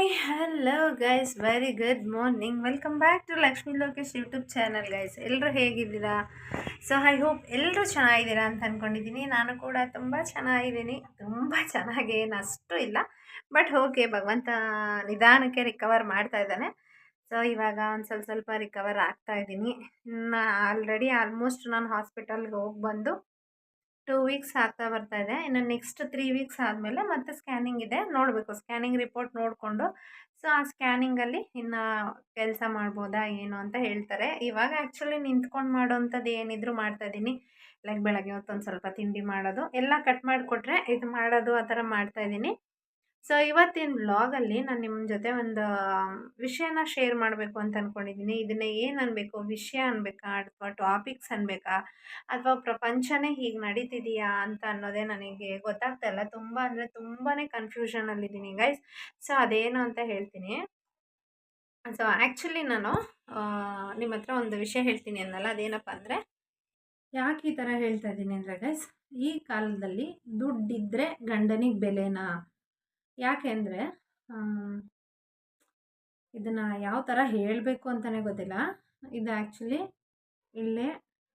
Hi hello guys, very good morning. Welcome back to Lakshmi Lokesh YouTube channel. Guys, ಎಲ್ಲರೂ ಹೇಗಿದ್ದೀರಾ? So I hope ಎಲ್ಲರೂ ಚೆನ್ನಾಗಿದ್ದೀರಾ ಅಂತ ಅಂದ್ಕೊಂಡಿದ್ದೀನಿ. ನಾನು ಕೂಡ ತುಂಬ ಚೆನ್ನಾಗಿದ್ದೀನಿ. ತುಂಬ ಚೆನ್ನಾಗಿ ಏನು ಅಷ್ಟು ಇಲ್ಲ, ಬಟ್ ಓಕೆ, ಭಗವಂತ ನಿಧಾನಕ್ಕೆ ರಿಕವರ್ ಮಾಡ್ತಾ ಇದ್ದಾನೆ. ಸೊ ಇವಾಗ ಒಂದು ಸ್ವಲ್ಪ ರಿಕವರ್ ಆಗ್ತಾ ಇದ್ದೀನಿ. ಇನ್ನು ಆಲ್ರೆಡಿ ಆಲ್ಮೋಸ್ಟ್ ನಾನು ಹಾಸ್ಪಿಟಲ್ಗೆ ಹೋಗಿ ಬಂದು 2 ವೀಕ್ಸ್ ಆಗ್ತಾ ಬರ್ತಾ ಇದೆ. ಇನ್ನು ನೆಕ್ಸ್ಟ್ 3 ವೀಕ್ಸ್ ಆದಮೇಲೆ ಮತ್ತೆ ಸ್ಕ್ಯಾನಿಂಗ್ ಇದೆ, ನೋಡಬೇಕು. ಸ್ಕ್ಯಾನಿಂಗ್ ರಿಪೋರ್ಟ್ ನೋಡಿಕೊಂಡು ಸೊ ಆ ಸ್ಕ್ಯಾನಿಂಗಲ್ಲಿ ಇನ್ನು ಕೆಲಸ ಮಾಡ್ಬೋದಾ ಏನು ಅಂತ ಹೇಳ್ತಾರೆ. ಇವಾಗ ಆ್ಯಕ್ಚುಲಿ ನಿಂತ್ಕೊಂಡು ಮಾಡೋವಂಥದ್ದು ಏನಿದ್ರು ಮಾಡ್ತಾಯಿದ್ದೀನಿ. ಲೈಕ್ ಬೆಳಗ್ಗೆ ಹೊತ್ತು ಒಂದು ಸ್ವಲ್ಪ ತಿಂಡಿ ಮಾಡೋದು, ಎಲ್ಲ ಕಟ್ ಮಾಡಿಕೊಟ್ರೆ ಇದು ಮಾಡೋದು, ಆ ಥರ ಮಾಡ್ತಾಯಿದ್ದೀನಿ. ಸೊ ಇವತ್ತಿನ ವ್ಲಾಗಲ್ಲಿ ನಾನು ನಿಮ್ಮ ಜೊತೆ ಒಂದು ವಿಷಯನ ಶೇರ್ ಮಾಡಬೇಕು ಅಂತ ಅಂದ್ಕೊಂಡಿದ್ದೀನಿ. ಇದನ್ನು ಏನು ಅನ್ಬೇಕು, ವಿಷಯ ಅನ್ಬೇಕಾ ಅಥವಾ ಟಾಪಿಕ್ಸ್ ಅನ್ಬೇಕಾ ಅಥವಾ ಪ್ರಪಂಚನೇ ಹೀಗೆ ನಡೀತಿದೆಯಾ ಅಂತ ಅನ್ನೋದೇ ನನಗೆ ಗೊತ್ತಾಗ್ತಾ ಇಲ್ಲ. ತುಂಬ ಅಂದರೆ ತುಂಬಾ ಕನ್ಫ್ಯೂಷನಲ್ಲಿದ್ದೀನಿ ಗೈಸ್. ಸೊ ಅದೇನು ಅಂತ ಹೇಳ್ತೀನಿ. ಸೊ ಆ್ಯಕ್ಚುಲಿ ನಾನು ನಿಮ್ಮ ಹತ್ರ ಒಂದು ವಿಷಯ ಹೇಳ್ತೀನಿ ಅನ್ನಲ್ಲ, ಅದೇನಪ್ಪ ಅಂದರೆ, ಯಾಕೆ ಈ ಥರ ಹೇಳ್ತಾ ಇದ್ದೀನಿ ಅಂದರೆ ಗೈಸ್, ಈ ಕಾಲದಲ್ಲಿ ದುಡ್ಡಿದ್ದರೆ ಗಂಡನಿಗೆ ಬೆಲೆನಾ? ಯಾಕೆ ಅಂದರೆ ಇದನ್ನು ಯಾವ ಥರ ಹೇಳಬೇಕು ಅಂತಲೇ ಗೊತ್ತಿಲ್ಲ. ಇದು ಆ್ಯಕ್ಚುಲಿ ಇಲ್ಲೇ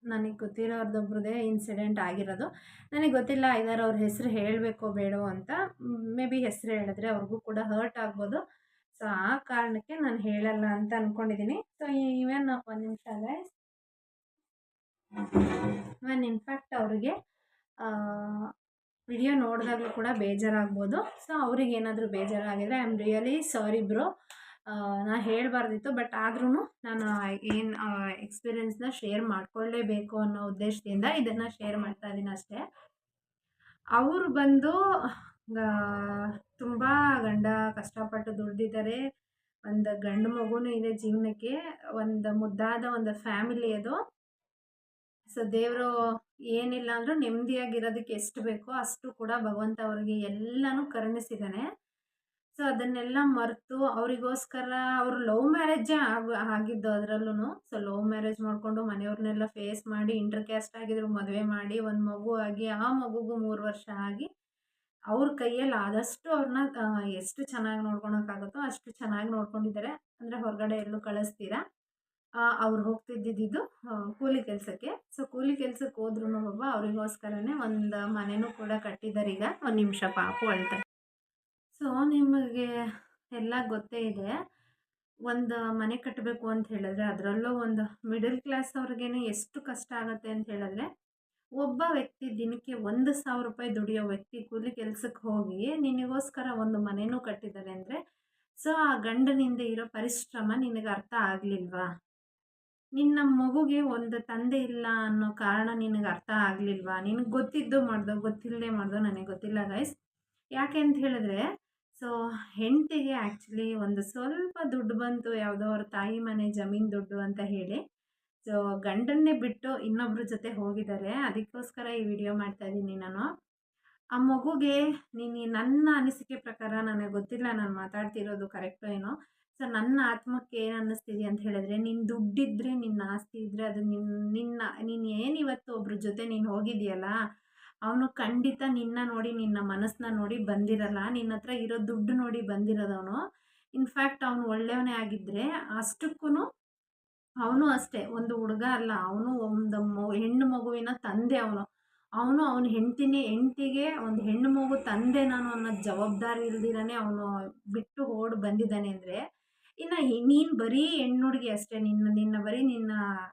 ನನಗೆ ಗೊತ್ತಿರೋರ್ದೊಬ್ರದ್ದೇ ಇನ್ಸಿಡೆಂಟ್ ಆಗಿರೋದು. ನನಗೆ ಗೊತ್ತಿಲ್ಲ ಐದಾರು ಅವ್ರ ಹೆಸರು ಹೇಳಬೇಕೋ ಬೇಡವೋ ಅಂತ. ಮೇ ಬಿ ಹೆಸರು ಹೇಳಿದ್ರೆ ಅವ್ರಿಗೂ ಕೂಡ ಹರ್ಟ್ ಆಗ್ಬೋದು. ಸೊ ಆ ಕಾರಣಕ್ಕೆ ನಾನು ಹೇಳಲ್ಲ ಅಂತ ಅಂದ್ಕೊಂಡಿದ್ದೀನಿ. ಸೊ ಈವನ್ ಒಂದು ನಿಮಿಷ ಗೈಸ್, ಇನ್ಫ್ಯಾಕ್ಟ್ ಅವ್ರಿಗೆ ವಿಡಿಯೋ ನೋಡಿದಾಗಲೂ ಕೂಡ ಬೇಜಾರಾಗ್ಬೋದು. ಸೊ ಅವ್ರಿಗೆ ಏನಾದರೂ ಬೇಜಾರಾಗಿದ್ರೆ I am really sorry bro. ನಾನು ಹೇಳಬಾರ್ದಿತ್ತು, ಬಟ್ ಆದ್ರೂ ನಾನು ಏನು ಎಕ್ಸ್ಪೀರಿಯೆನ್ಸ್ನ ಶೇರ್ ಮಾಡಿಕೊಳ್ಳೇಬೇಕು ಅನ್ನೋ ಉದ್ದೇಶದಿಂದ ಇದನ್ನು ಶೇರ್ ಮಾಡ್ತಾ ಇದ್ದೀನಿ ಅಷ್ಟೇ. ಅವರು ಬಂದು ತುಂಬ ಗಂಡ ಕಷ್ಟಪಟ್ಟು ದುಡ್ದಿದ್ದಾರೆ. ಒಂದು ಗಂಡು ಮಗುನೂ ಇದೆ ಜೀವನಕ್ಕೆ, ಒಂದು ಮುದ್ದಾದ ಒಂದು ಫ್ಯಾಮಿಲಿ ಅದು. ಸೊ ದೇವರು ಏನಿಲ್ಲ ಅಂದರೂ ನೆಮ್ಮದಿಯಾಗಿರೋದಕ್ಕೆ ಎಷ್ಟು ಬೇಕೋ ಅಷ್ಟು ಕೂಡ ಭಗವಂತ ಅವರಿಗೆ ಎಲ್ಲನೂ ಕರುಣಿಸಿದ್ದಾನೆ. ಸೊ ಅದನ್ನೆಲ್ಲ ಮರೆತು ಅವರಿಗೋಸ್ಕರ ಅವರು ಲವ್ ಮ್ಯಾರೇಜೇ ಆಗಿದ್ದು ಅದರಲ್ಲೂ. ಸೊ ಲವ್ ಮ್ಯಾರೇಜ್ ಮಾಡಿಕೊಂಡು ಮನೆಯವ್ರನ್ನೆಲ್ಲ ಫೇಸ್ ಮಾಡಿ ಇಂಟರ್ ಕ್ಯಾಸ್ಟ್ ಆಗಿದ್ರು, ಮದುವೆ ಮಾಡಿ ಒಂದು ಮಗು ಆಗಿ, ಆ ಮಗುಗೂ 3 ವರ್ಷ ಆಗಿ, ಅವ್ರ ಕೈಯಲ್ಲಿ ಆದಷ್ಟು ಅವ್ರನ್ನ ಎಷ್ಟು ಚೆನ್ನಾಗಿ ನೋಡ್ಕೊಳಕ್ಕಾಗುತ್ತೋ ಅಷ್ಟು ಚೆನ್ನಾಗಿ ನೋಡ್ಕೊಂಡಿದ್ದಾರೆ. ಅಂದರೆ ಹೊರಗಡೆ ಎಲ್ಲೂ ಕಳಿಸ್ತೀರಾ. ಅವ್ರು ಹೋಗ್ತಿದ್ದಿದ್ದು ಕೂಲಿ ಕೆಲಸಕ್ಕೆ. ಸೊ ಕೂಲಿ ಕೆಲ್ಸಕ್ಕೆ ಹೋದ್ರೂ ಬಾಬಾ ಅವರಿಗೋಸ್ಕರನೇ ಒಂದು ಮನೆಯೂ ಕೂಡ ಕಟ್ಟಿದ್ದಾರೆ. ಈಗ ಒಂದು ನಿಮಿಷ, ಪಾಪು ಅಳ್ತಾರೆ. ಸೊ ನಿಮಗೆ ಎಲ್ಲ ಗೊತ್ತೇ ಇದೆ, ಒಂದು ಮನೆ ಕಟ್ಟಬೇಕು ಅಂತ ಹೇಳಿದ್ರೆ, ಅದರಲ್ಲೂ ಒಂದು ಮಿಡಲ್ ಕ್ಲಾಸ್ ಅವ್ರಿಗೇನೆ ಎಷ್ಟು ಕಷ್ಟ ಆಗುತ್ತೆ ಅಂತ ಹೇಳಿದ್ರೆ, ಒಬ್ಬ ವ್ಯಕ್ತಿ ದಿನಕ್ಕೆ 1,000 ರೂಪಾಯಿ ದುಡಿಯೋ ವ್ಯಕ್ತಿ ಕೂಲಿ ಕೆಲಸಕ್ಕೆ ಹೋಗಿ ನಿನಗೋಸ್ಕರ ಒಂದು ಮನೆಯೂ ಕಟ್ಟಿದ್ದಾರೆ ಅಂದರೆ, ಸೊ ಆ ಗಂಡನಿಂದ ಇರೋ ಪರಿಶ್ರಮ ನಿನಗೆ ಅರ್ಥ ಆಗಲಿಲ್ವಾ? ನಿನ್ನ ಮಗುಗೆ ಒಂದು ತಂದೆ ಇಲ್ಲ ಅನ್ನೋ ಕಾರಣ ನಿನಗೆ ಅರ್ಥ ಆಗಲಿಲ್ವಾ? ನಿನಗೆ ಗೊತ್ತಿದ್ದು ಮಾಡ್ದೋ ಗೊತ್ತಿಲ್ಲದೆ ಮಾಡ್ದೋ ನನಗೆ ಗೊತ್ತಿಲ್ಲ ಗೈಸ್. ಯಾಕೆ ಅಂತ ಹೇಳಿದ್ರೆ, ಸೊ ಹೆಂಡತಿಗೆ ಆ್ಯಕ್ಚುಲಿ ಒಂದು ಸ್ವಲ್ಪ ದುಡ್ಡು ಬಂತು, ಯಾವುದೋ ಅವ್ರ ತಾಯಿ ಮನೆ ಜಮೀನು ದುಡ್ಡು ಅಂತ ಹೇಳಿ, ಸೊ ಗಂಡನ್ನೇ ಬಿಟ್ಟು ಇನ್ನೊಬ್ಬರ ಜೊತೆ ಹೋಗಿದ್ದಾರೆ. ಅದಕ್ಕೋಸ್ಕರ ಈ ವಿಡಿಯೋ ಮಾಡ್ತಾಯಿದ್ದೀನಿ ನಾನು. ಆ ಮಗುಗೆ ನನ್ನ ಅನಿಸಿಕೆ ಪ್ರಕಾರ, ನನಗೆ ಗೊತ್ತಿಲ್ಲ ನಾನು ಮಾತಾಡ್ತಿರೋದು ಕರೆಕ್ಟೋ ಏನೋ. ಸೊ ನನ್ನ ಆತ್ಮಕ್ಕೆ ಏನು ಅನ್ನಿಸ್ತಿದೆ ಅಂತ ಹೇಳಿದ್ರೆ, ನಿನ್ನ ದುಡ್ಡಿದ್ದರೆ, ನಿನ್ನ ಆಸ್ತಿ ಇದ್ದರೆ, ಅದು ನೀನು ಏನಿವತ್ತು ಒಬ್ರ ಜೊತೆ ನೀನು ಹೋಗಿದೆಯಲ್ಲ, ಅವನು ಖಂಡಿತ ನಿನ್ನ ನೋಡಿ, ನಿನ್ನ ಮನಸ್ಸನ್ನ ನೋಡಿ ಬಂದಿರಲ್ಲ. ನಿನ್ನ ಹತ್ರ ಇರೋ ದುಡ್ಡು ನೋಡಿ ಬಂದಿರೋದವನು. ಇನ್ಫ್ಯಾಕ್ಟ್ ಅವನು ಒಳ್ಳೆಯವನೇ ಆಗಿದ್ದರೆ ಅಷ್ಟಕ್ಕೂ ಅವನು ಅಷ್ಟೇ ಒಂದು ಹುಡುಗ ಅಲ್ಲ, ಅವನು ಒಂದು ಹೆಣ್ಣು ಮಗುವಿನ ತಂದೆ. ಅವನ ಹೆಂಡತಿಗೆ ಒಂದು ಹೆಣ್ಣು ಮಗು ತಂದೆ ನಾನು ಅನ್ನೋ ಜವಾಬ್ದಾರಿ ಇಲ್ದಿರನೇ ಅವನು ಬಿಟ್ಟು ಓಡಿ ಬಂದಿದ್ದಾನೆ ಅಂದರೆ, ಇನ್ನು ನೀನು ಬರೀ ಹೆಣ್ಣು ಹುಡುಗಿ ಅಷ್ಟೇ, ನಿನ್ನ ಬರೀ ನಿನ್ನ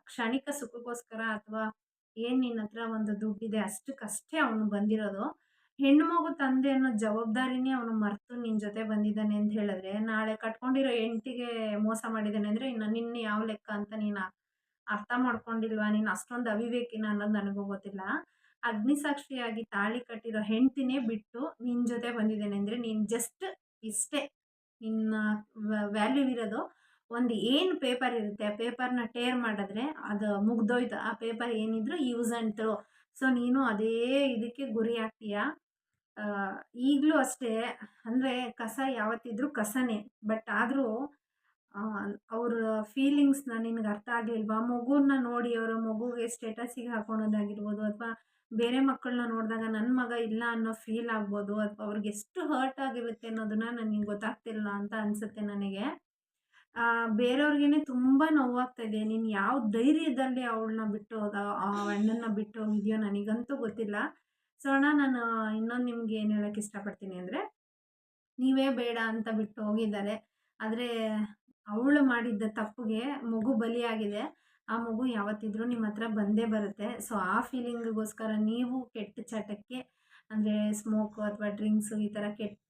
ಕ್ಷಣಿಕ ಸುಖಕ್ಕೋಸ್ಕರ ಅಥವಾ ಏನು ನಿನ್ನ ಹತ್ರ ಒಂದು ದುಡ್ಡಿದೆ ಅಷ್ಟಕ್ಕಷ್ಟೇ ಅವನು ಬಂದಿರೋದು. ಹೆಣ್ಣು ಮಗು ತಂದೆ ಅನ್ನೋ ಜವಾಬ್ದಾರಿನೇ ಅವನು ಮರೆತು ನಿನ್ನ ಜೊತೆ ಬಂದಿದ್ದಾನೆ ಅಂತ ಹೇಳಿದ್ರೆ, ನಾಳೆ ಕಟ್ಕೊಂಡಿರೋ ಹೆಂಡತಿಗೆ ಮೋಸ ಮಾಡಿದ್ದಾನೆ ಅಂದರೆ ಇನ್ನು ನಿನ್ನ ಯಾವ ಲೆಕ್ಕ ಅಂತ ನೀನು ಅರ್ಥ ಮಾಡ್ಕೊಂಡಿಲ್ವಾ? ನೀನು ಅಷ್ಟೊಂದು ಅವಿವೇಕಿನ ಅನ್ನೋದು ನನಗೂ ಗೊತ್ತಿಲ್ಲ. ಅಗ್ನಿಸಾಕ್ಷಿಯಾಗಿ ತಾಳಿ ಕಟ್ಟಿರೋ ಹೆಂಡತಿನೇ ಬಿಟ್ಟು ನಿನ್ನ ಜೊತೆ ಬಂದಿದ್ದಾನೆ ಅಂದರೆ, ನೀನು ಜಸ್ಟ್ ಇಷ್ಟೇ ನಿನ್ನ ವ್ಯಾಲ್ಯೂ ಇರೋದು. ಒಂದು ಏನು ಪೇಪರ್ ಇರುತ್ತೆ, ಆ ಪೇಪರ್ನ ಟೇರ್ ಮಾಡಿದ್ರೆ ಅದು ಮುಗ್ದೋಯ್ತು. ಆ ಪೇಪರ್ ಏನಿದ್ರು ಯೂಸ್ ಆ್ಯಂಡ್ ಥ್ರೋ. ಸೊ ನೀನು ಅದೇ ಇದಕ್ಕೆ ಗುರಿ ಆಗ್ತೀಯ. ಈಗಲೂ ಅಷ್ಟೇ, ಅಂದರೆ ಕಸ ಯಾವತ್ತಿದ್ರೂ ಕಸನೇ. ಬಟ್ ಆದರೂ ಅವ್ರ ಫೀಲಿಂಗ್ಸ್ನ ನಿನಗೆ ಅರ್ಥ ಆಗಲಿಲ್ವಾ? ಮಗುನ ನೋಡಿ ಅವರ ಮಗುಗೆ ಸ್ಟೇಟಸಿಗೆ ಹಾಕೊಳೋದಾಗಿರ್ಬೋದು, ಅಥವಾ ಬೇರೆ ಮಕ್ಕಳನ್ನ ನೋಡಿದಾಗ ನನ್ನ ಮಗ ಇಲ್ಲ ಅನ್ನೋ ಫೀಲ್ ಆಗ್ಬೋದು, ಅಥವಾ ಅವ್ರಿಗೆ ಎಷ್ಟು ಹರ್ಟ್ ಆಗಿರುತ್ತೆ ಅನ್ನೋದನ್ನ ನನಗೆ ಗೊತ್ತಾಗ್ತಿಲ್ಲ ಅಂತ ಅನಿಸುತ್ತೆ ನನಗೆ. ಬೇರೆಯವ್ರಿಗೇನೆ ತುಂಬ ನೋವಾಗ್ತಾ ಇದೆ. ನೀನು ಯಾವ ಧೈರ್ಯದಲ್ಲಿ ಅವಳನ್ನ ಬಿಟ್ಟು ಹೋದ ಆ ಅಣ್ಣನ್ನ ಬಿಟ್ಟು ಹೋಗಿದ್ಯೋ ನನಗಂತೂ ಗೊತ್ತಿಲ್ಲ. ಸೊ ಅಣ್ಣ, ನಾನು ಇನ್ನೊಂದು ನಿಮ್ಗೆ ಏನು ಹೇಳಕ್ಕೆ ಇಷ್ಟಪಡ್ತೀನಿ ಅಂದರೆ, ನೀವೇ ಬೇಡ ಅಂತ ಬಿಟ್ಟು ಹೋಗಿದ್ದಾರೆ. ಆದರೆ ಅವಳು ಮಾಡಿದ್ದ ತಪ್ಪಿಗೆ ಮಗು ಬಲಿಯಾಗಿದೆ. ಆ ಮಗು ಯಾವತ್ತಿದ್ರೂ ನಿಮ್ಮ ಹತ್ರ ಬಂದೇ ಬರುತ್ತೆ. ಸೊ ಆ ಫೀಲಿಂಗಿಗೋಸ್ಕರ ನೀವು ಕೆಟ್ಟ ಚಟಕ್ಕೆ, ಅಂದರೆ ಸ್ಮೋಕು ಅಥವಾ ಡ್ರಿಂಕ್ಸು, ಈ ಥರ ಕೆಟ್ಟ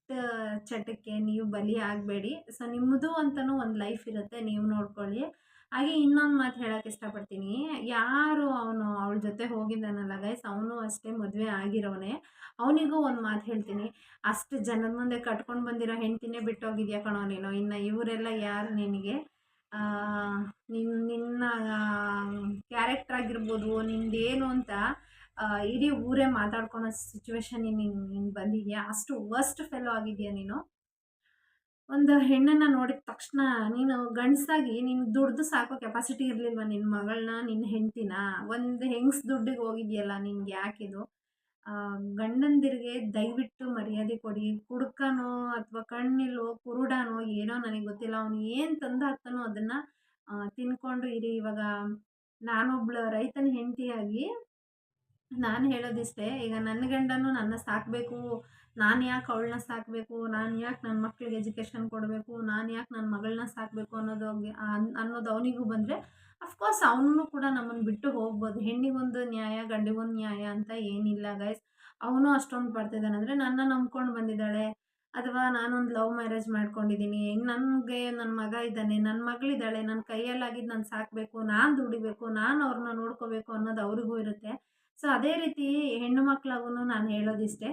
ಚಟಕ್ಕೆ ನೀವು ಬಲಿ ಆಗಬೇಡಿ. ಸೊ ನಿಮ್ಮದು ಅಂತಲೂ ಒಂದು ಲೈಫ್ ಇರುತ್ತೆ, ನೀವು ನೋಡ್ಕೊಳ್ಳಿ. ಹಾಗೆ ಇನ್ನೊಂದು ಮಾತು ಹೇಳಕ್ಕೆ ಇಷ್ಟಪಡ್ತೀನಿ. ಯಾರು ಅವನು ಅವಳ ಜೊತೆ ಹೋಗಿದ್ದಾನಲ್ಲ ಗೈಸ್, ಅವನು ಅಷ್ಟೇ ಮದುವೆ ಆಗಿರೋನೇ. ಅವನಿಗೂ ಒಂದು ಮಾತು ಹೇಳ್ತೀನಿ. ಅಷ್ಟು ಜನದ ಮುಂದೆ ಕಟ್ಕೊಂಡು ಬಂದಿರೋ ಹೆಂಡ್ತಿನೇ ಬಿಟ್ಟೋಗಿದ್ಯಾ ಕಣೋ ನೀನು. ಇನ್ನು ಇವರೆಲ್ಲ ಯಾರು ನಿನಗೆ? ನಿನ್ನ ಕ್ಯಾರೆಕ್ಟರ್ ಆಗಿರ್ಬೋದು, ನಿಂದೇನು ಅಂತ ಇಡೀ ಊರೇ ಮಾತಾಡ್ಕೊಳೋ ಸಿಚುವೇಶನ್ ನೀನು ಬಂದಿದ್ಯಾ. ಅಷ್ಟು ವರ್ಸ್ಟ್ ಫೆಲೋ ಆಗಿದ್ಯಾ ನೀನು. ಒಂದು ಹೆಣ್ಣನ್ನ ನೋಡಿದ ತಕ್ಷಣ ನೀನು ಗಂಡಸಾಗಿ ನಿನ್ಗೆ ದುಡ್ದು ಸಾಕೋ ಕೆಪಾಸಿಟಿ ಇರಲಿಲ್ವಾ ನಿನ್ನ ಮಗಳನ್ನ, ನಿನ್ನ ಹೆಂಡ್ತಿನ? ಒಂದು ಹೆಂಗ್ಸ್ ದುಡ್ಡಿಗೆ ಹೋಗಿದ್ಯಲ್ಲ, ನಿನ್ಗೆ ಯಾಕಿದು? ಗಂಡಂದಿರಿಗೆ ದಯವಿಟ್ಟು ಮರ್ಯಾದೆ ಕೊಡಿ. ಕುಡುಕನೋ ಅಥವಾ ಕಣ್ಣಿಲ್ಲೋ ಕುರುಡನೋ ಏನೋ ನನಗೆ ಗೊತ್ತಿಲ್ಲ, ಅವನು ಏನು ತಂದು ಹಾಕ್ತಾನೋ ಅದನ್ನು ತಿನ್ಕೊಂಡು ಇರಿ. ಇವಾಗ ನಾನೊಬ್ಳು ರೈತನ ಹೆಂಡತಿಯಾಗಿ ನಾನು ಹೇಳೋದಿಷ್ಟೇ. ಈಗ ನನ್ನ ಗಂಡನು ನನ್ನ ಸಾಕಬೇಕು, ನಾನು ಯಾಕೆ ಅವಳನ್ನ ಸಾಕಬೇಕು, ನಾನು ಯಾಕೆ ನನ್ನ ಮಕ್ಳಿಗೆ ಎಜುಕೇಷನ್ ಕೊಡಬೇಕು, ನಾನು ಯಾಕೆ ನನ್ನ ಮಗಳನ್ನ ಸಾಕಬೇಕು ಅನ್ನೋದು ಅವನಿಗೂ ಬಂದರೆ, ಅಫ್ಕೋರ್ಸ್ ಅವನು ಕೂಡ ನಮ್ಮನ್ನು ಬಿಟ್ಟು ಹೋಗ್ಬೋದು. ಹೆಣ್ಣಿಗೊಂದು ನ್ಯಾಯ, ಗಂಡಿಗೊಂದು ನ್ಯಾಯ ಅಂತ ಏನಿಲ್ಲ ಗೈಸ್. ಅವನು ಅಷ್ಟೊಂದು ಪಡ್ತಿದ್ದಾನೆ ಅಂದರೆ ನನ್ನ ನಂಬ್ಕೊಂಡು ಬಂದಿದ್ದಾಳೆ, ಅಥವಾ ನಾನೊಂದು ಲವ್ ಮ್ಯಾರೇಜ್ ಮಾಡ್ಕೊಂಡಿದ್ದೀನಿ, ನನಗೆ ನನ್ನ ಮಗ ಇದ್ದಾನೆ, ನನ್ನ ಮಗಳಿದ್ದಾಳೆ, ನನ್ನ ಕೈಯಲ್ಲಾಗಿದ್ದು ನಾನು ಸಾಕಬೇಕು, ನಾನು ದುಡಿಬೇಕು, ನಾನು ಅವ್ರನ್ನ ನೋಡ್ಕೋಬೇಕು ಅನ್ನೋದು ಅವ್ರಿಗೂ ಇರುತ್ತೆ. ಸೊ ಅದೇ ರೀತಿ ಹೆಣ್ಣು ಮಕ್ಳಿಗೂ ನಾನು ಹೇಳೋದಿಷ್ಟೇ.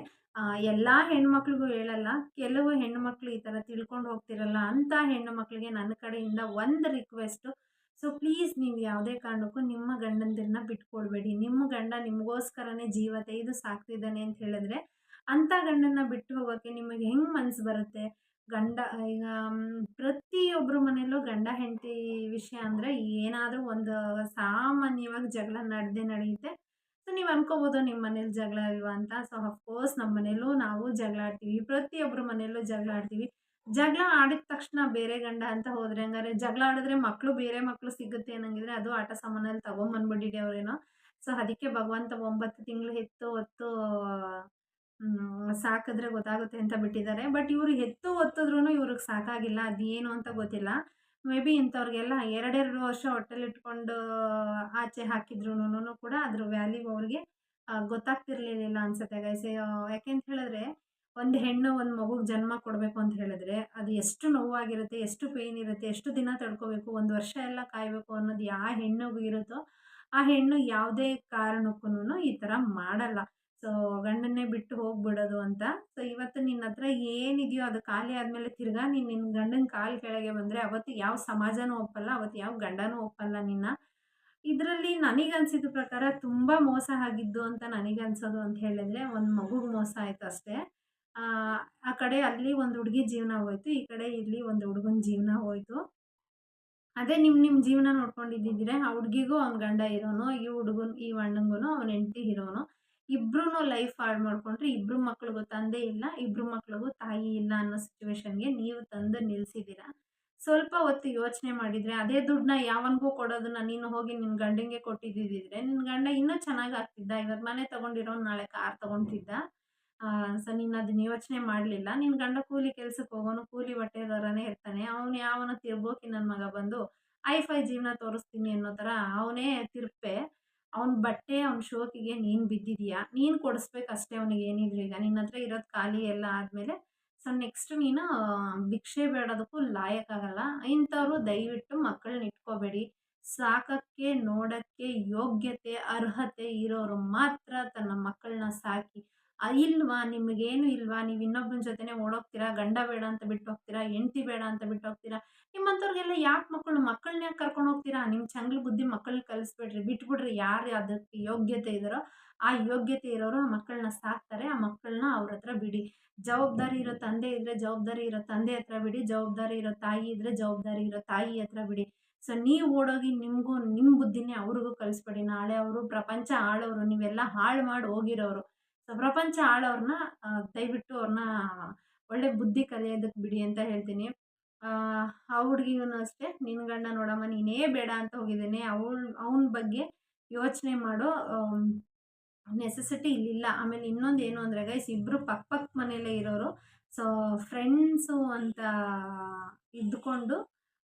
ಎಲ್ಲ ಹೆಣ್ಮಕ್ಳಿಗೂ ಹೇಳಲ್ಲ, ಕೆಲವು ಹೆಣ್ಣುಮಕ್ಳು ಈ ಥರ ತಿಳ್ಕೊಂಡು ಹೋಗ್ತಿರಲ್ಲ, ಅಂಥ ಹೆಣ್ಣು ಮಕ್ಕಳಿಗೆ ನನ್ನ ಕಡೆಯಿಂದ ಒಂದು ರಿಕ್ವೆಸ್ಟು. ಸೊ ಪ್ಲೀಸ್, ನೀವು ಯಾವುದೇ ಕಾರಣಕ್ಕೂ ನಿಮ್ಮ ಗಂಡಂದಿರನ್ನ ಬಿಟ್ಕೊಡ್ಬೇಡಿ. ನಿಮ್ಮ ಗಂಡ ನಿಮಗೋಸ್ಕರನೇ ಜೀವ ತೆಗೆದು ಸಾಕ್ತಿದ್ದಾನೆ ಅಂತ ಹೇಳಿದ್ರೆ, ಅಂಥ ಗಂಡನ್ನ ಬಿಟ್ಟು ಹೋಗೋಕ್ಕೆ ನಿಮಗೆ ಹೆಂಗೆ ಮನಸ್ಸು ಬರುತ್ತೆ? ಗಂಡ ಈಗ ಪ್ರತಿಯೊಬ್ಬರ ಮನೆಯಲ್ಲೂ ಗಂಡ ಹೆಂಡತಿ ವಿಷಯ ಅಂದರೆ ಏನಾದರೂ ಒಂದು ಸಾಮಾನ್ಯವಾಗಿ ಜಗಳ ನಡೆದೇ ನಡೆಯುತ್ತೆ. ಸೊ ನೀವು ಅನ್ಕೋಬೋದು ನಿಮ್ಮ ಮನೇಲಿ ಜಗಳ ಇಲ್ವಾ ಅಂತ. ಸೊ ಅಫ್ಕೋರ್ಸ್ ನಮ್ಮ ಮನೇಲೂ ನಾವು ಜಗಳ ಆಡ್ತೀವಿ, ಪ್ರತಿಯೊಬ್ಬರ ಮನೆಯಲ್ಲೂ ಜಗಳ ಆಡ್ತೀವಿ. ಜಗಳ ಆಡಿದ ತಕ್ಷಣ ಬೇರೆ ಗಂಡ ಅಂತ ಹೋದರೆ ಹಂಗಾರೆ ಜಗಳ ಆಡಿದ್ರೆ ಮಕ್ಕಳು ಬೇರೆ ಮಕ್ಕಳು ಸಿಗುತ್ತೆ ಅನ್ನಂಗಿದ್ರೆ ಅದು ಆಟ ಸಾಮಾನಲ್ಲಿ ತೊಗೊಂಬಂದ್ಬಿಟ್ಟಿದೆ ಅವರೇನೋ. ಸೊ ಅದಕ್ಕೆ ಭಗವಂತ 9 ತಿಂಗಳು ಹೆತ್ತು ಹೊತ್ತು ಸಾಕಿದ್ರೆ ಗೊತ್ತಾಗುತ್ತೆ ಅಂತ ಬಿಟ್ಟಿದ್ದಾರೆ. ಬಟ್ ಇವರು ಹೆತ್ತು ಹೊತ್ತಿದ್ರೂ ಇವ್ರಿಗೆ ಸಾಕಾಗಿಲ್ಲ, ಅದೇನು ಅಂತ ಗೊತ್ತಿಲ್ಲ. ಮೇ ಬಿ ಇಂಥವ್ರಿಗೆಲ್ಲ 2 ವರ್ಷ ಹೊಟ್ಟೆಲಿಟ್ಕೊಂಡು ಆಚೆ ಹಾಕಿದ್ರುನು ಕೂಡ ಅದ್ರ ವ್ಯಾಲ್ಯೂ ಅವ್ರಿಗೆ ಗೊತ್ತಾಗ್ತಿರ್ಲಿಲ್ಲ ಅನ್ಸುತ್ತೆ ಗೈಸ್. ಯಾಕೆಂತ ಹೇಳಿದ್ರೆ, ಒಂದು ಹೆಣ್ಣು ಒಂದು ಮಗುಗೆ ಜನ್ಮ ಕೊಡಬೇಕು ಅಂತ ಹೇಳಿದ್ರೆ ಅದು ಎಷ್ಟು ನೋವಾಗಿರುತ್ತೆ, ಎಷ್ಟು ಪೇಯ್ನ್ ಇರುತ್ತೆ, ಎಷ್ಟು ದಿನ ತಡ್ಕೋಬೇಕು, 1 ವರ್ಷ ಎಲ್ಲ ಕಾಯಬೇಕು ಅನ್ನೋದು ಯಾವ ಹೆಣ್ಣಿಗೂ ಇರುತ್ತೋ ಆ ಹೆಣ್ಣು ಯಾವುದೇ ಕಾರಣಕ್ಕೂ ಈ ಥರ ಮಾಡಲ್ಲ. ಸೊ ಗಂಡನ್ನೇ ಬಿಟ್ಟು ಹೋಗ್ಬಿಡೋದು ಅಂತ. ಸೊ ಇವತ್ತು ನಿನ್ನ ಹತ್ರ ಏನಿದೆಯೋ ಅದು ಖಾಲಿ ಆದಮೇಲೆ ತಿರ್ಗಾ ನೀನು ನಿನ್ನ ಗಂಡನ ಕಾಲು ಕೆಳಗೆ ಬಂದರೆ ಅವತ್ತು ಯಾವ ಸಮಾಜನೂ ಒಪ್ಪಲ್ಲ, ಅವತ್ತು ಯಾವ ಗಂಡನೂ ಒಪ್ಪಲ್ಲ ನಿನ್ನ. ಇದರಲ್ಲಿ ನನಗನ್ಸಿದ ಪ್ರಕಾರ ತುಂಬ ಮೋಸ ಆಗಿದ್ದು ಅಂತ ನನಗನ್ಸೋದು ಅಂತ ಹೇಳಿದ್ರೆ, ಒಂದು ಮಗುಗೆ ಮೋಸ ಆಯಿತು ಅಷ್ಟೇ. ಆ ಕಡೆ ಅಲ್ಲಿ ಒಂದು ಹುಡುಗಿ ಜೀವನ ಹೋಯಿತು, ಈ ಕಡೆ ಇಲ್ಲಿ ಒಂದು ಹುಡುಗನ ಜೀವನ ಹೋಯಿತು. ಅದೇ ನಿಮ್ಮ ಜೀವನ ನೋಡ್ಕೊಂಡಿದ್ದಿದ್ರೆ ಆ ಹುಡುಗಿಗೂ ಅವ್ನ ಗಂಡ ಇರೋನು, ಈ ಅಣ್ಣಂಗೂ ಅವ್ನ ಹೆಂಡತಿ ಇರೋನು. ಇಬ್ರೂ ಲೈಫ್ ಹಾಳು ಮಾಡ್ಕೊಂಡ್ರೆ, ಇಬ್ಬರು ಮಕ್ಳಿಗೂ ತಂದೆ ಇಲ್ಲ, ಇಬ್ಬರು ಮಕ್ಳಿಗೂ ತಾಯಿ ಇಲ್ಲ ಅನ್ನೋ ಸಿಚುವೇಶನ್ಗೆ ನೀವು ತಂದು ನಿಲ್ಲಿಸಿದ್ದೀರಾ. ಸ್ವಲ್ಪ ಹೊತ್ತು ಯೋಚನೆ ಮಾಡಿದರೆ, ಅದೇ ದುಡ್ಡನ್ನ ಯಾವನಿಗೂ ಕೊಡೋದನ್ನ ನೀನು ಹೋಗಿ ನಿನ್ನ ಗಂಡಂಗೆ ಕೊಟ್ಟಿದ್ದಿದ್ರೆ ನಿನ್ನ ಗಂಡ ಇನ್ನೂ ಚೆನ್ನಾಗಿ ಆಗ್ತಿದ್ದ. ಇವತ್ತು ಮನೆ ತೊಗೊಂಡಿರೋನು ನಾಳೆ ಕಾರ್ ತೊಗೊಳ್ತಿದ್ದ. ಸೊ ನೀನು ಅದನ್ನ ಯೋಚನೆ ಮಾಡಲಿಲ್ಲ. ನಿನ್ನ ಗಂಡ ಕೂಲಿ ಕೆಲ್ಸಕ್ಕೆ ಹೋಗೋನು, ಕೂಲಿ ಹೊಟ್ಟೆದವರನೇ ಇರ್ತಾನೆ. ಅವನು ಯಾವನೋ ತಿರ್ಬೋಕಿ ನನ್ನ ಮಗ ಬಂದು ಐ-ಫೈ ಜೀವನ ತೋರಿಸ್ತೀನಿ ಅನ್ನೋ ಥರ ಅವನೇ ತಿರುಪೆ. ಅವ್ನ ಬಟ್ಟೆ, ಅವ್ನ ಶೋಕಿಗೆ ನೀನು ಬಿದ್ದಿದೀಯಾ, ನೀನು ಕೊಡಿಸ್ಬೇಕಷ್ಟೇ ಅವನಿಗೆ ಏನಿದ್ರು. ಈಗ ನಿನ್ನ ಹತ್ರ ಇರೋದು ಖಾಲಿ ಎಲ್ಲ ಆದಮೇಲೆ ಸೊ ನೆಕ್ಸ್ಟ್ ನೀನು ಭಿಕ್ಷೆ ಬೇಡೋದಕ್ಕೂ ಲಾಯಕ್ಕಾಗಲ್ಲ. ಇಂಥವ್ರು ದಯವಿಟ್ಟು ಮಕ್ಕಳನ್ನ ಇಟ್ಕೋಬೇಡಿ. ಸಾಕಕ್ಕೆ, ನೋಡೋಕ್ಕೆ ಯೋಗ್ಯತೆ, ಅರ್ಹತೆ ಇರೋರು ಮಾತ್ರ ತನ್ನ ಮಕ್ಕಳನ್ನ ಸಾಕಿ. ಇಲ್ವಾ ನಿಮಗೇನು ಇಲ್ವಾ? ನೀವು ಇನ್ನೊಬ್ಬನ ಜೊತೆನೇ ಓಡೋಗ್ತೀರಾ? ಗಂಡ ಬೇಡ ಅಂತ ಬಿಟ್ಟು ಹೋಗ್ತೀರಾ? ಹೆಂಡ್ತಿ ಬೇಡ ಅಂತ ಬಿಟ್ಟು ಹೋಗ್ತೀರಾ? ನಿಮ್ಮಂಥವ್ರಿಗೆಲ್ಲ ಯಾಕೆ ಮಕ್ಕಳು? ಮಕ್ಕಳನ್ನ ಯಾಕೆ ಕರ್ಕೊಂಡು ಹೋಗ್ತೀರಾ? ನಿಮ್ಮ ಚಂಗ್ಳ ಬುದ್ಧಿ ಮಕ್ಕಳನ್ನ ಕಲಿಸ್ಬೇಡ್ರಿ. ಬಿಟ್ಬಿಡ್ರಿ. ಯಾರು ಅದಕ್ಕೆ ಯೋಗ್ಯತೆ ಇದ್ದಾರೋ, ಆ ಯೋಗ್ಯತೆ ಇರೋರು ಆ ಮಕ್ಕಳನ್ನ ಸಾಕ್ತಾರೆ. ಆ ಮಕ್ಕಳನ್ನ ಅವ್ರ ಹತ್ರ ಬಿಡಿ. ಜವಾಬ್ದಾರಿ ಇರೋ ತಂದೆ ಇದ್ರೆ ಜವಾಬ್ದಾರಿ ಇರೋ ತಂದೆ ಹತ್ರ ಬಿಡಿ. ಜವಾಬ್ದಾರಿ ಇರೋ ತಾಯಿ ಇದ್ರೆ ಜವಾಬ್ದಾರಿ ಇರೋ ತಾಯಿ ಹತ್ರ ಬಿಡಿ. ಸೊ ನೀವು ಓಡೋಗಿ ನಿಮ್ಮ ಬುದ್ಧಿನೇ ಅವ್ರಿಗೂ ಕಲಿಸ್ಬೇಡಿ. ನಾಳೆ ಅವರು ಪ್ರಪಂಚ ಆಳೋರು. ನೀವೆಲ್ಲ ಹಾಳು ಮಾಡಿ ಹೋಗಿರೋರು. ಸೊ ಪ್ರಪಂಚ ಆಳೋರ್ನ ದಯವಿಟ್ಟು ಅವ್ರನ್ನ ಒಳ್ಳೆ ಬುದ್ಧಿ ಕಲಿಯೋದಕ್ಕೆ ಬಿಡಿ ಅಂತ ಹೇಳ್ತೀನಿ. ಆ ಹುಡುಗಿಗೂ ಅಷ್ಟೇ, ನಿನ್ನ ಗಂಡ ನೋಡಮ್ಮ ನೀನೇ ಬೇಡ ಅಂತ ಹೋಗಿದ್ದೀನಿ, ಅವನ ಬಗ್ಗೆ ಯೋಚನೆ ಮಾಡೋ ನೆಸೆಸಿಟಿ ಇಲ್ಲಿಲ್ಲ. ಆಮೇಲೆ ಇನ್ನೊಂದು ಏನು ಅಂದರೆ ಗೈಸ್, ಇಬ್ಬರು ಪಕ್ಕ ಮನೆಯಲ್ಲೇ ಇರೋರು. ಸೊ ಫ್ರೆಂಡ್ಸು ಅಂತ ಇದ್ದುಕೊಂಡು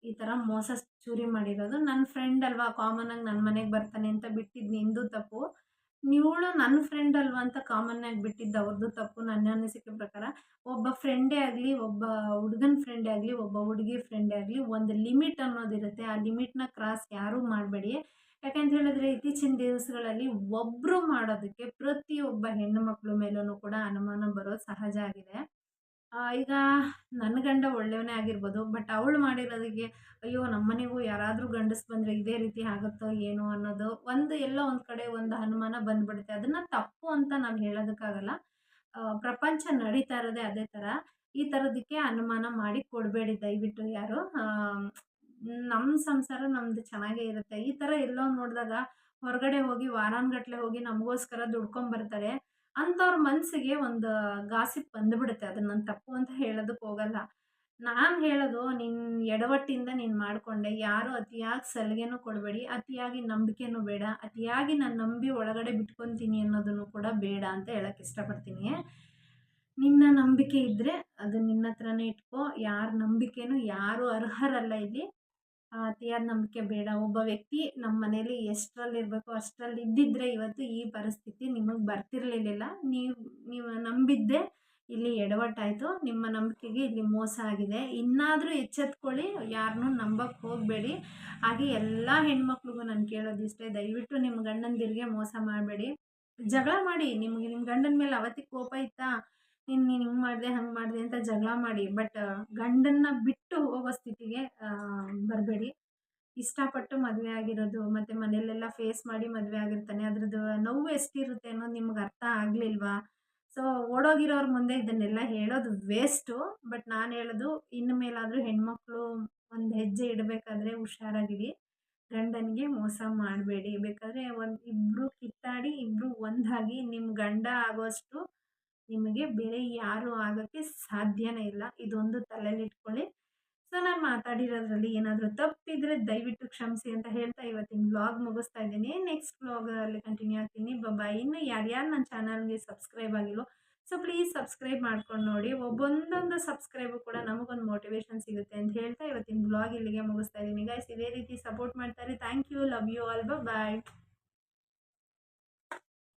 ಈ ಥರ ಮೋಸ ಚೂರಿ ಮಾಡಿರೋದು. ನನ್ನ ಫ್ರೆಂಡ್ ಅಲ್ವಾ, ಕಾಮನಾಗಿ ನನ್ನ ಮನೆಗೆ ಬರ್ತಾನೆ ಅಂತ ಬಿಟ್ಟಿದ್ದು ನಿಂದು ತಪ್ಪು. ಇವಳು ನನ್ನ ಫ್ರೆಂಡ್ ಅಲ್ವಾ ಅಂತ ಕಾಮನ್ನಾಗಿ ಬಿಟ್ಟಿದ್ದು ಅವ್ರದ್ದು ತಪ್ಪು ನನ್ನ ಅನಿಸಿಕೆ ಪ್ರಕಾರ. ಒಬ್ಬ ಫ್ರೆಂಡೇ ಆಗಲಿ, ಒಬ್ಬ ಹುಡುಗನ ಫ್ರೆಂಡೇ ಆಗಲಿ, ಒಬ್ಬ ಹುಡುಗಿ ಫ್ರೆಂಡೇ ಆಗಲಿ, ಒಂದು ಲಿಮಿಟ್ ಅನ್ನೋದಿರುತ್ತೆ. ಆ ಲಿಮಿಟ್ನ ಕ್ರಾಸ್ ಯಾರೂ ಮಾಡಬೇಡಿ. ಯಾಕಂತ ಹೇಳಿದ್ರೆ ಇತ್ತೀಚಿನ ದಿವಸಗಳಲ್ಲಿ ಒಬ್ಬರು ಮಾಡೋದಕ್ಕೆ ಪ್ರತಿಯೊಬ್ಬ ಹೆಣ್ಣು ಮಕ್ಕಳ ಮೇಲೂ ಕೂಡ ಅನುಮಾನ ಬರೋದು ಸಹಜ ಆಗಿದೆ. ಈಗ ನನ್ನ ಗಂಡ ಒಳ್ಳೆಯವನೇ ಆಗಿರ್ಬೋದು, ಬಟ್ ಅವಳು ಮಾಡಿರೋದಕ್ಕೆ ಅಯ್ಯೋ ನಮ್ಮನೆಗೂ ಯಾರಾದರೂ ಗಂಡಸು ಬಂದರೆ ಇದೇ ರೀತಿ ಆಗುತ್ತೋ ಏನೋ ಅನ್ನೋದು ಎಲ್ಲೋ ಒಂದು ಕಡೆ ಒಂದು ಅನುಮಾನ ಬಂದ್ಬಿಡುತ್ತೆ. ಅದನ್ನು ತಪ್ಪು ಅಂತ ನಾವು ಹೇಳೋದಕ್ಕಾಗಲ್ಲ. ಪ್ರಪಂಚ ನಡೀತಾ ಇರೋದೇ ಅದೇ ಥರ. ಈ ಥರದಕ್ಕೆ ಅನುಮಾನ ಮಾಡಿ ಕೊಡಬೇಡಿ ದಯವಿಟ್ಟು ಯಾರು. ನಮ್ಮ ಸಂಸಾರ ನಮ್ಮದು ಚೆನ್ನಾಗೇ ಇರುತ್ತೆ. ಈ ಥರ ಎಲ್ಲೋ ನೋಡಿದಾಗ ಹೊರಗಡೆ ಹೋಗಿ ವಾರಾನುಗಟ್ಲೆ ಹೋಗಿ ನಮಗೋಸ್ಕರ ದುಡ್ಕೊಂಬರ್ತಾರೆ. ಅಂಥವ್ರ ಮನಸ್ಸಿಗೆ ಒಂದು ಗಾಸಿಪ್ ಬಂದುಬಿಡುತ್ತೆ. ಅದನ್ನ ನಾನು ತಪ್ಪು ಅಂತ ಹೇಳೋದಕ್ಕೆ ಹೋಗಲ್ಲ. ನಾನು ಹೇಳೋದು ನಿನ್ನ ಎಡವಟ್ಟಿಂದ ನೀನು ಮಾಡಿಕೊಂಡೆ. ಯಾರು ಅತಿಯಾಗಿ ಸಲಿಗೆನೂ ಕೊಡಬೇಡಿ. ಅತಿಯಾಗಿ ನಂಬಿಕೆನೂ ಬೇಡ. ಅತಿಯಾಗಿ ನಾನು ನಂಬಿ ಒಳಗಡೆ ಬಿಟ್ಕೊತೀನಿ ಅನ್ನೋದನ್ನು ಕೂಡ ಬೇಡ ಅಂತ ಹೇಳಕ್ಕೆ ಇಷ್ಟಪಡ್ತೀನಿ. ನಿನ್ನ ನಂಬಿಕೆ ಇದ್ದರೆ ಅದು ನಿನ್ನ ಹತ್ರನೇ ಇಟ್ಕೋ. ಯಾರ ನಂಬಿಕೆನೂ ಯಾರೂ ಅರ್ಹರಲ್ಲ ಇಲ್ಲಿ. ಅತಿಯಾದ ನಂಬಿಕೆ ಬೇಡ. ಒಬ್ಬ ವ್ಯಕ್ತಿ ನಮ್ಮ ಮನೇಲಿ ಎಷ್ಟರಲ್ಲಿರಬೇಕೋ ಅಷ್ಟರಲ್ಲಿ ಇದ್ದಿದ್ದರೆ ಇವತ್ತು ಈ ಪರಿಸ್ಥಿತಿ ನಿಮಗೆ ಬರ್ತಿರಲಿಲ್ಲ. ನೀವು ನಂಬಿದ್ದೇ ಇಲ್ಲಿ ಎಡವಟ್ಟಾಯಿತು. ನಿಮ್ಮ ನಂಬಿಕೆಗೆ ಇಲ್ಲಿ ಮೋಸ ಆಗಿದೆ. ಇನ್ನಾದರೂ ಎಚ್ಚೆತ್ಕೊಳ್ಳಿ. ಯಾರನ್ನೂ ನಂಬಕ್ಕೆ ಹೋಗಬೇಡಿ. ಹಾಗೆ ಎಲ್ಲ ಹೆಣ್ಮಕ್ಳಿಗೂ ನಾನು ಕೇಳೋದಿಷ್ಟೇ, ದಯವಿಟ್ಟು ನಿಮ್ಮ ಗಂಡಂದಿರಿಗೆ ಮೋಸ ಮಾಡಬೇಡಿ. ಜಗಳ ಮಾಡಿ. ನಿಮಗೆ ನಿಮ್ಮ ಗಂಡನ ಮೇಲೆ ಅವತ್ತಿಗೆ ಕೋಪ ಇತ್ತಾ, ನೀನು ಹಿಂಗೆ ಮಾಡಿದೆ ಹಂಗೆ ಮಾಡಿದೆ ಅಂತ ಜಗಳ ಮಾಡಿ. ಬಟ್ ಗಂಡನ್ನ ಬಿಟ್ಟು ಹೋಗೋ ಸ್ಥಿತಿಗೆ ಬರಬೇಡಿ. ಇಷ್ಟಪಟ್ಟು ಮದುವೆ ಆಗಿರೋದು ಮತ್ತು ಮನೆಯಲ್ಲೆಲ್ಲ ಫೇಸ್ ಮಾಡಿ ಮದುವೆ ಆಗಿರ್ತಾನೆ. ಅದ್ರದ್ದು ನೋವು ಎಷ್ಟಿರುತ್ತೆ ಅನ್ನೋದು ನಿಮ್ಗೆ ಅರ್ಥ ಆಗಲಿಲ್ವಾ? ಸೊ ಓಡೋಗಿರೋರ ಮುಂದೆ ಇದನ್ನೆಲ್ಲ ಹೇಳೋದು ವೇಸ್ಟು. ಬಟ್ ನಾನು ಹೇಳೋದು, ಇನ್ನು ಮೇಲಾದರೂ ಹೆಣ್ಮಕ್ಳು ಒಂದು ಹೆಜ್ಜೆ ಇಡಬೇಕಾದ್ರೆ ಹುಷಾರಾಗಿರಿ. ಗಂಡನಿಗೆ ಮೋಸ ಮಾಡಬೇಡಿ. ಬೇಕಾದರೆ ಇಬ್ಬರು ಕಿತ್ತಾಡಿ ಇಬ್ಬರು ಒಂದಾಗಿ ನಿಮ್ಮ ಗಂಡ ಆಗೋಷ್ಟು ನಿಮಗೆ ಬೇರೆ ಯಾರೂ ಆಗೋಕ್ಕೆ ಸಾಧ್ಯನೇ ಇಲ್ಲ. ಇದೊಂದು ತಲೆಯಲ್ಲಿಟ್ಕೊಳ್ಳಿ. ಸೊ ನಾನು ಮಾತಾಡಿರೋದ್ರಲ್ಲಿ ಏನಾದರೂ ತಪ್ಪಿದ್ರೆ ದಯವಿಟ್ಟು ಕ್ಷಮಿಸಿ ಅಂತ ಹೇಳ್ತಾ ಇವತ್ತಿನ ವ್ಲಾಗ್ ಮುಗಿಸ್ತಾ ಇದ್ದೀನಿ. ನೆಕ್ಸ್ಟ್ ವ್ಲಾಗಲ್ಲಿ ಕಂಟಿನ್ಯೂ ಆಗ್ತೀನಿ. ಬಾಯ್. ಇನ್ನು ಯಾರ್ಯಾರು ನನ್ನ ಚಾನಲ್ಗೆ ಸಬ್ಸ್ಕ್ರೈಬ್ ಆಗಿಲ್ವೋ ಸೊ ಪ್ಲೀಸ್ ಸಬ್ಸ್ಕ್ರೈಬ್ ಮಾಡ್ಕೊಂಡು ನೋಡಿ. ಒಂದೊಂದು ಸಬ್ಸ್ಕ್ರೈಬು ಕೂಡ ನಮಗೊಂದು ಮೋಟಿವೇಶನ್ ಸಿಗುತ್ತೆ ಅಂತ ಹೇಳ್ತಾ ಇವತ್ತಿನ ವ್ಲಾಗ್ ಇಲ್ಲಿಗೆ ಮುಗಿಸ್ತಾ ಇದ್ದೀನಿ ಗೈಸ್. ಇದೇ ರೀತಿ ಸಪೋರ್ಟ್ ಮಾಡ್ತಾರೆ. Thank you. Love you all. Bye.